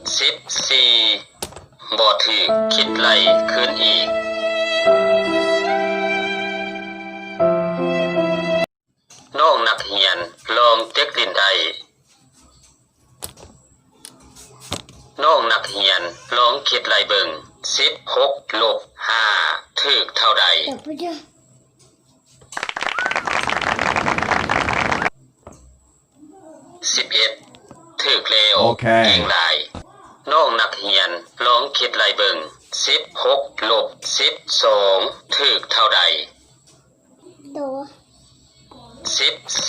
14บ่ถูกคิดไล่ขึ้นอีกน้องนักเรียนลองเต็กลิ้นได้น้องนักเรียนลองคิดไล่เบิ่ง16ลบ5ถูกเท่าใด11ถูกแล้วเก่งหลายน้องนักเรียนลองคิดไล่เบิ่ง16ลบ12ถูกเท่าใด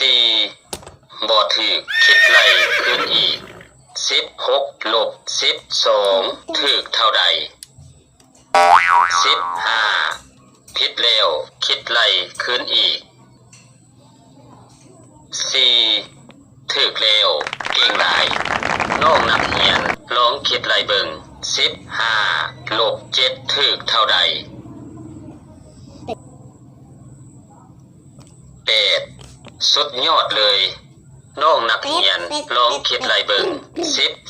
14บ่ถูกคิดไล่ขึ้นอีก16ลบ12ถูกเท่าใด15ผิดแล้วคิดไล่ขึ้นอีก4ถูกแล้วเก่งหลายน้องนักเรียนลองคิดไล่เบิ่ง15ลบ7ถูกเท่าใด8สุดยอดเลยน้องนักเรียนลองคิดไล่เบิ่ง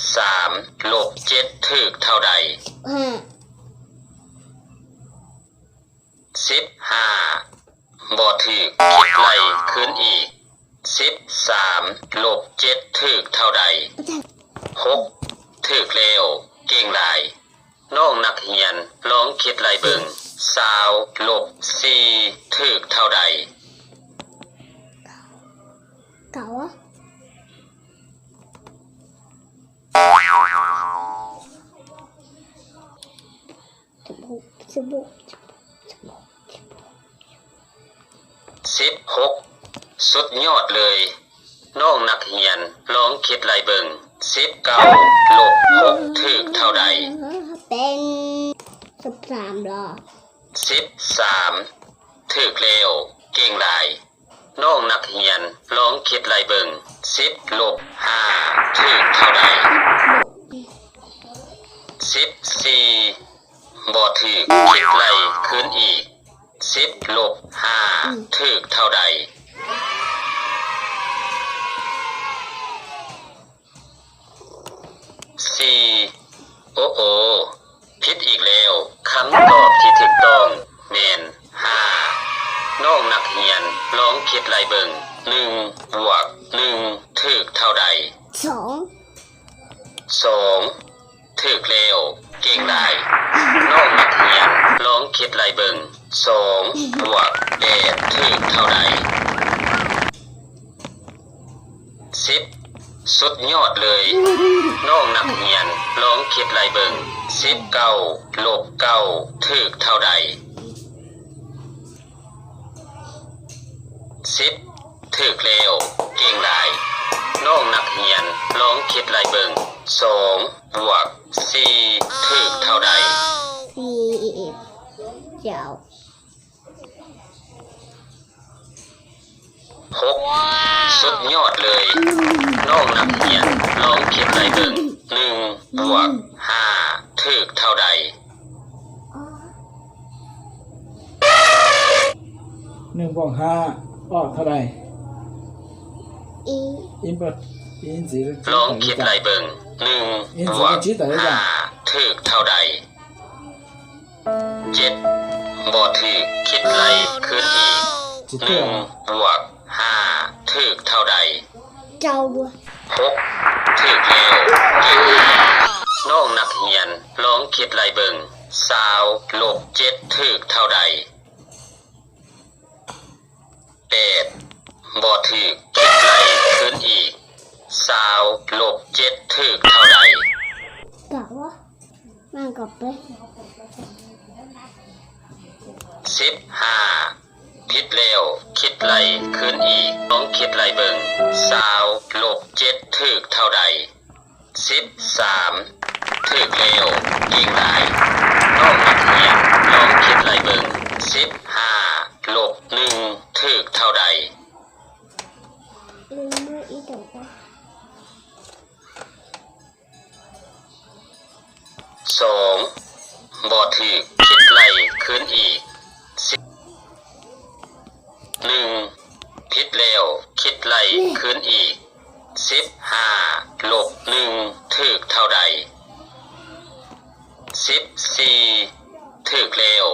13ลบ7ถูกเท่าใด15บ่ถูกคิดไล่ขึ้นอีก13ลบ7ถูกเท่าใด6ถูกแล้วเก่งหลายน้องนักเรียนลองคิดไล่เบิ่ง20ลบ4ถูกเท่าใด16สุดยอดเลยน้องนักเรียนลองคิดไล่เบิ่ง19ลบ6ถูกเท่าใดเป็น13หรอ13ถูกแล้วเก่งหลายน้องนักเรียนลองคิดไล่เบิ่ง10ลบ5ถูกเท่าใด14บ่ถูกคิดไล่ขึ้นอีก10ลบ5ถูกเท่าใด4โอ้โอผิดอีกแล้วคำตอบที่ถูกต้องแม่น5น้องนักเรียนลองคิดไล่เบิ่ง1บวก1ถูกเท่าใด2ถูกแล้วเก่งหลายน้องนักเรียนลองคิดไล่เบิ่ง2บวก8ถูกเท่าใด10สุดยอดเลยน้องนักเรียนลองคิดไล่เบิ่ง19ลบ9ถูกเท่าใด10ถูกแล้วเก่งหลายน้องนักเรียนลองคิดไล่เบิ่ง2บวก4ถูกเท่าใด6สุดยอดเลยน้องนักเรียนลองคิดไล่เบิ่ง1บวก5ถูกเท่าใด1บวก5ออกเท่าใดอินเปอร์อินสิลองคิดไล่เบิ่ง1บวก5ถูกเท่าใด7บ่ถูกคิดไล่ขึ้นอีก1บวก5ถูกเท่าใด6ถูกแล้วเก่งหลายน้องนักเรียนลองคิดไล่เบิ่ง20ลบ7ถูกเท่าใด8บ่ถูกคิดไล่ขึ้นอีก20ลบ7ถูกเท่าใด15ผิดแล้วคิดไล่ขึ้นอีกลองคิดไล่เบิ่ง20ลบ7ถูกเท่าใด13ถูกแล้วเก่งหลายน้องนักเรียนลองคิดไล่เบิ่ง15ลบ1ถูกเท่าใด2บ่ถูกคิดไล่ขึ้นอีก1ผิดแล้วคิดไล่ขึ้นอีก15ลบ1ถูกเท่าใด 14ถึกแล้ว